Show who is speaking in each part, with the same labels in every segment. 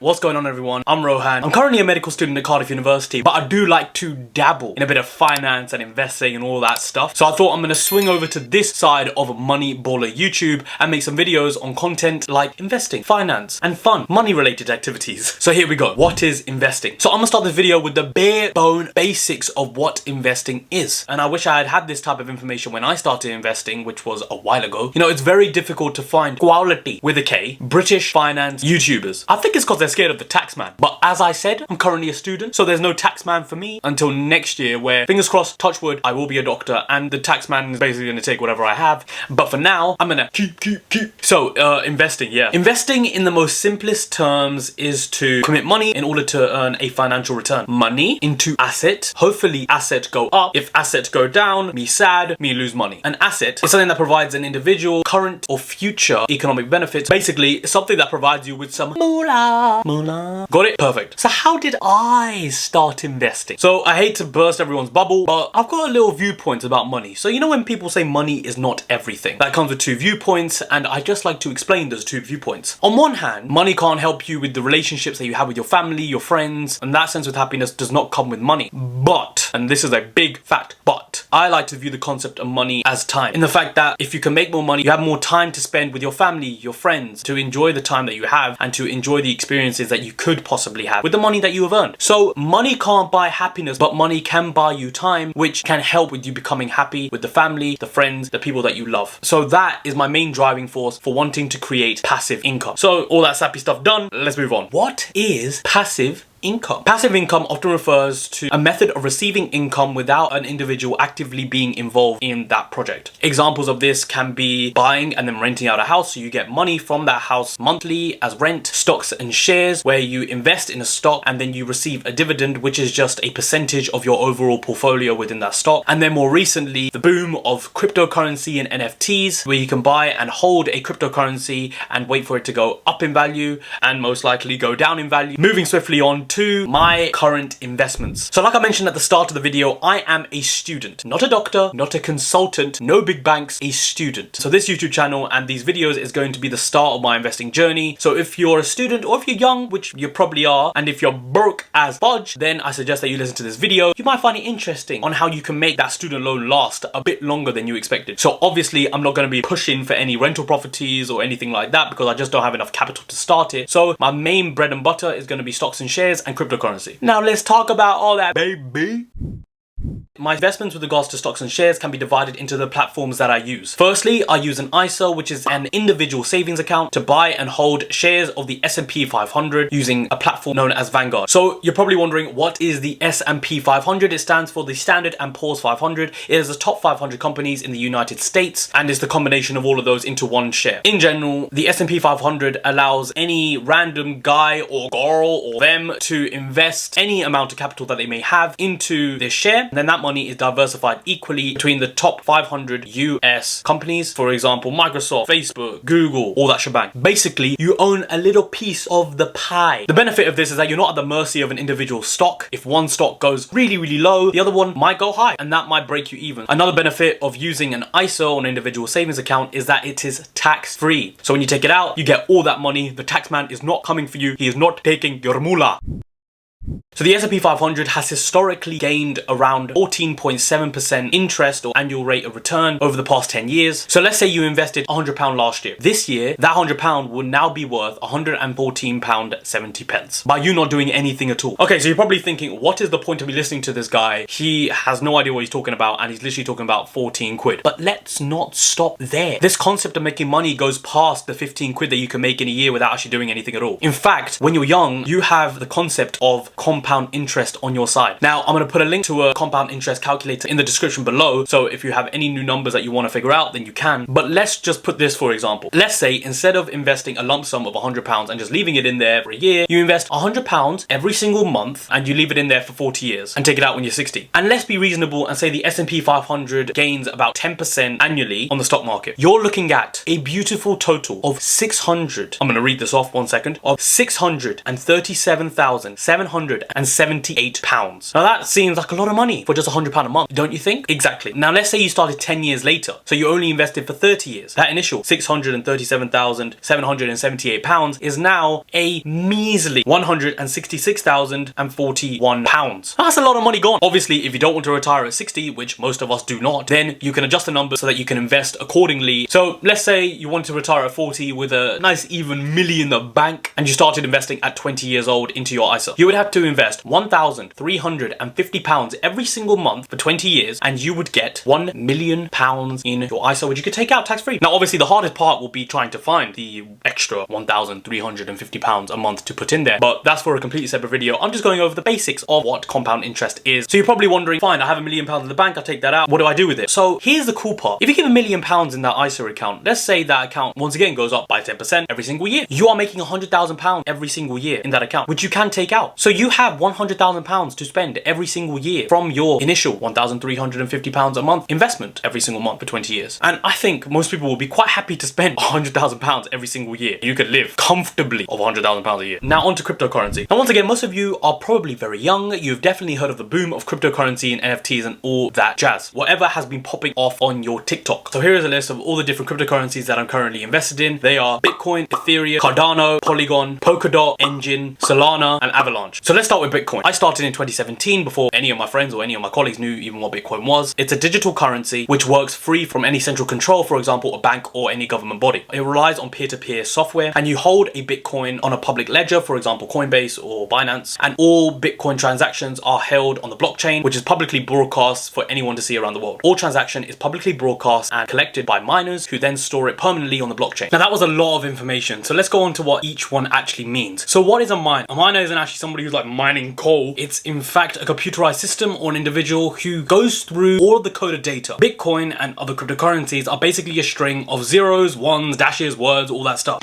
Speaker 1: What's going on, everyone? I'm Rohan. I'm currently a medical student at Cardiff University, but I do like to dabble in a bit of finance and investing and all that stuff. So I thought I'm gonna swing over to this side of Money Baller YouTube and make some videos on content like investing, finance, and fun, money-related activities. So here we go. What is investing? So I'm gonna start this video with the bare bone basics of what investing is. And I wish I had had this type of information when I started investing, which was a while ago. You know, it's very difficult to find quality, with a K, British finance YouTubers. I think it's because they're scared of the tax man. But as I said, I'm currently a student, so there's no tax man for me until next year, where, fingers crossed, touch wood, I will be a doctor and the tax man is basically gonna take whatever I have. But for now, I'm gonna keep. So, investing, yeah. Investing in the most simplest terms is to commit money in order to earn a financial return. Money into asset. Hopefully assets go up. If assets go down, me sad, me lose money. An asset is something that provides an individual current or future economic benefits. Basically, it's something that provides you with some moolah. Got it? Perfect. So how did I start investing? So I hate to burst everyone's bubble, but I've got a little viewpoint about money. So you know when people say money is not everything? That comes with two viewpoints, and I just like to explain those two viewpoints. On one hand, money can't help you with the relationships that you have with your family, your friends, and that sense of happiness does not come with money. But, and this is a big fact, but, I like to view the concept of money as time. In the fact that if you can make more money, you have more time to spend with your family, your friends, to enjoy the time that you have and to enjoy the experiences that you could possibly have with the money that you have earned. So money can't buy happiness, but money can buy you time, which can help with you becoming happy with the family, the friends, the people that you love. So that is my main driving force for wanting to create passive income. So all that sappy stuff done, let's move on. What is passive income? Passive income often refers to a method of receiving income without an individual actively being involved in that project. Examples of this can be buying and then renting out a house, so you get money from that house monthly as rent. Stocks and shares, where you invest in a stock and then you receive a dividend, which is just a percentage of your overall portfolio within that stock. And then more recently, the boom of cryptocurrency and NFTs, where you can buy and hold a cryptocurrency and wait for it to go up in value and most likely go down in value. Moving swiftly on to my current investments. So like I mentioned at the start of the video, I am a student, not a doctor, not a consultant, no big banks, a student. So this YouTube channel and these videos is going to be the start of my investing journey. So if you're a student or if you're young, which you probably are, and if you're broke as fudge, then I suggest that you listen to this video. You might find it interesting on how you can make that student loan last a bit longer than you expected. So obviously I'm not going to be pushing for any rental properties or anything like that because I just don't have enough capital to start it. So my main bread and butter is going to be stocks and shares and cryptocurrency. Now let's talk about all that, baby. My investments with regards to stocks and shares can be divided into the platforms that I use. Firstly, I use an ISA, which is an individual savings account, to buy and hold shares of the S&P 500 using a platform known as Vanguard. So you're probably wondering, what is the S&P 500? It stands for the Standard & Poor's 500. It is the top 500 companies in the United States and is the combination of all of those into one share. In general, the S&P 500 allows any random guy or girl or them to invest any amount of capital that they may have into this share. And then that money is diversified equally between the top 500 US companies, for example, Microsoft, Facebook, Google, all that shebang. Basically, you own a little piece of the pie. The benefit of this is that you're not at the mercy of an individual stock. If one stock goes really, really low, the other one might go high, and that might break you even. Another benefit of using an ISA or an individual savings account is that it is tax-free. So when you take it out, you get all that money. The tax man is not coming for you. He is not taking your moolah. So the S&P 500 has historically gained around 14.7% interest or annual rate of return over the past 10 years. So let's say you invested £100 last year. This year, that £100 will now be worth £114.70 by you not doing anything at all. Okay, so you're probably thinking, what is the point of me listening to this guy? He has no idea what he's talking about and he's literally talking about 14 quid. But let's not stop there. This concept of making money goes past the 15 quid that you can make in a year without actually doing anything at all. In fact, when you're young, you have the concept of compound interest on your side. Now, I'm going to put a link to a compound interest calculator in the description below, so if you have any new numbers that you want to figure out, then you can. But let's just put this for example. Let's say instead of investing a lump sum of £100 and just leaving it in there for a year, you invest £100 every single month and you leave it in there for 40 years and take it out when you're 60. And let's be reasonable and say the S&P 500 gains about 10% annually on the stock market. You're looking at a beautiful total of I'm going to read this off 1 second, of £637,700 £678. Now that seems like a lot of money for just £100 a month, don't you think? Exactly. Now let's say you started 10 years later, so you only invested for 30 years. That initial £637,778 is now a measly £166,041. That's a lot of money gone. Obviously, if you don't want to retire at 60, which most of us do not, then you can adjust the numbers so that you can invest accordingly. So let's say you want to retire at 40 with a nice even million in the bank, and you started investing at 20 years old into your ISA. You would have to invest £1,350 every single month for 20 years, and you would get £1 million in your ISA, which you could take out tax-free. Now, obviously, the hardest part will be trying to find the extra £1,350 a month to put in there, but that's for a completely separate video. I'm just going over the basics of what compound interest is. So you're probably wondering, fine, I have £1 million in the bank, I take that out. What do I do with it? So here's the cool part. If you give £1 million in that ISA account, let's say that account once again goes up by 10% every single year. You are making £100,000 every single year in that account, which you can take out. So you have £100,000 to spend every single year from your initial £1,350 a month investment every single month for 20 years. And I think most people will be quite happy to spend £100,000 every single year. You could live comfortably of £100,000 a year. Now onto cryptocurrency. Now once again, most of you are probably very young. You've definitely heard of the boom of cryptocurrency and NFTs and all that jazz. Whatever has been popping off on your TikTok. So here is a list of all the different cryptocurrencies that I'm currently invested in. They are Bitcoin, Ethereum, Cardano, Polygon, Polkadot, Engine, Solana, and Avalanche. So let's start with Bitcoin. I started in 2017 before any of my friends or any of my colleagues knew even what Bitcoin was. It's a digital currency which works free from any central control, for example, a bank or any government body. It relies on peer-to-peer software, and you hold a Bitcoin on a public ledger, for example, Coinbase or Binance, and all Bitcoin transactions are held on the blockchain, which is publicly broadcast for anyone to see around the world. All transaction is publicly broadcast and collected by miners who then store it permanently on the blockchain. Now that was a lot of information, so let's go on to what each one actually means. So what is a miner? A miner isn't actually somebody who's like mining coal. It's in fact a computerized system or an individual who goes through all of the coded data. Bitcoin and other cryptocurrencies are basically a string of zeros, ones, dashes, words, all that stuff.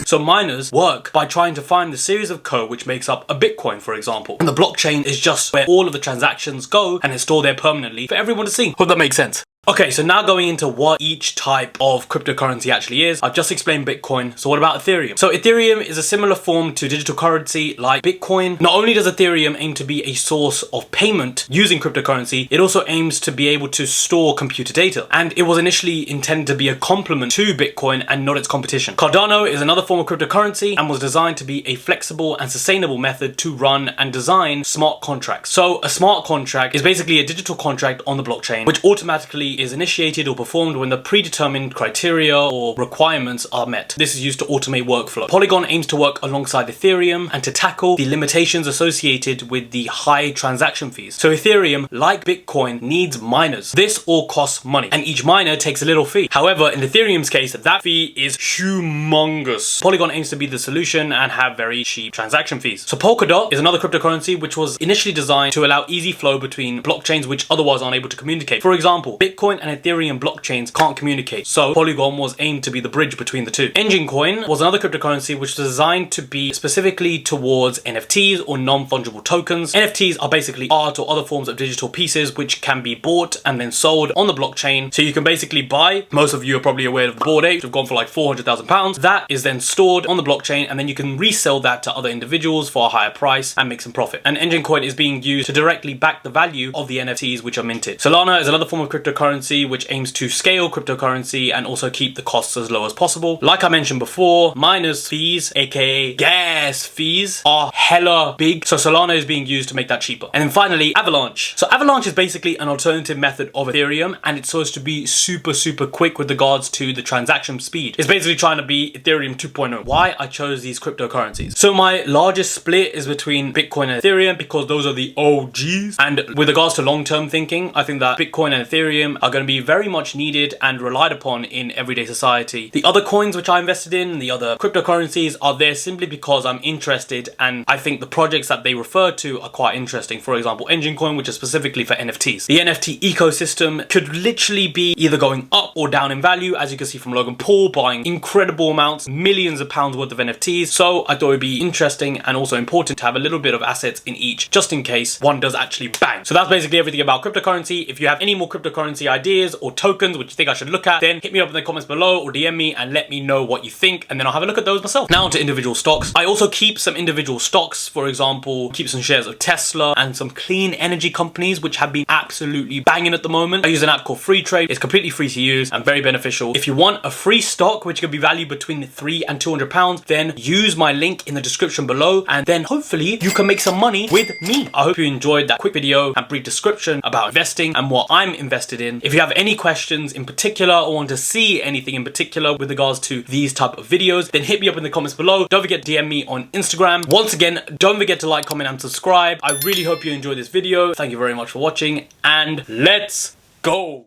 Speaker 1: So miners work by trying to find the series of code which makes up a Bitcoin, for example. And the blockchain is just where all of the transactions go and it's stored there permanently for everyone to see. Hope that makes sense. Okay, so now going into what each type of cryptocurrency actually is. I've just explained Bitcoin, so what about Ethereum? So Ethereum is a similar form to digital currency like Bitcoin. Not only does Ethereum aim to be a source of payment using cryptocurrency, it also aims to be able to store computer data. And it was initially intended to be a complement to Bitcoin and not its competition. Cardano is another form of cryptocurrency and was designed to be a flexible and sustainable method to run and design smart contracts. So a smart contract is basically a digital contract on the blockchain, which automatically is initiated or performed when the predetermined criteria or requirements are met. This is used to automate workflow. Polygon aims to work alongside Ethereum and to tackle the limitations associated with the high transaction fees. So Ethereum, like Bitcoin, needs miners. This all costs money, and each miner takes a little fee. However, in Ethereum's case, that fee is humongous. Polygon aims to be the solution and have very cheap transaction fees. So Polkadot is another cryptocurrency which was initially designed to allow easy flow between blockchains which otherwise aren't able to communicate. For example, Bitcoin and Ethereum blockchains can't communicate, so Polygon was aimed to be the bridge between the two. Engine coin was another cryptocurrency which was designed to be specifically towards NFTs or non-fungible tokens. NFTs are basically art or other forms of digital pieces which can be bought and then sold on the blockchain. So you can basically buy, most of you are probably aware of the Bored Apes, which have gone for like £400,000. That is then stored on the blockchain and then you can resell that to other individuals for a higher price and make some profit. And Engine coin is being used to directly back the value of the NFTs which are minted. Solana is another form of cryptocurrency which aims to scale cryptocurrency and also keep the costs as low as possible. Like I mentioned before, miners fees, aka gas fees, are hella big, so Solana is being used to make that cheaper. And then finally, Avalanche. So Avalanche is basically an alternative method of Ethereum, and it's supposed to be super quick with regards to the transaction speed. It's basically trying to be Ethereum 2.0. Why I chose these cryptocurrencies? So my largest split is between Bitcoin and Ethereum because those are the OGs. And with regards to long-term thinking, I think that Bitcoin and Ethereum are going to be very much needed and relied upon in everyday society. The other coins which I invested in, the other cryptocurrencies, are there simply because I'm interested and I think the projects that they refer to are quite interesting. For example, Engine coin, which is specifically for NFTs. The NFT ecosystem could literally be either going up or down in value, as you can see from Logan Paul buying incredible amounts, millions of pounds worth of NFTs. So I thought it would be interesting and also important to have a little bit of assets in each, just in case one does actually bang. So that's basically everything about cryptocurrency. If you have any more cryptocurrency cryptocurrency ideas or tokens which you think I should look at, then hit me up in the comments below or DM me and let me know what you think, and then I'll have a look at those myself. Now onto individual stocks. I also keep some individual stocks, for example, keep some shares of Tesla and some clean energy companies which have been absolutely banging at the moment. I use an app called Free Trade. It's completely free to use and very beneficial. If you want a free stock which could be valued between £3 and £200, then use my link in the description below, and then hopefully you can make some money with me. I hope you enjoyed that quick video and brief description about investing and what I'm invested in. If you have any questions in particular or want to see anything in particular with regards to these type of videos, then hit me up in the comments below. Don't forget to DM me on Instagram. Once again, don't forget to like, comment and subscribe. I really hope you enjoyed this video. Thank you very much for watching and let's go.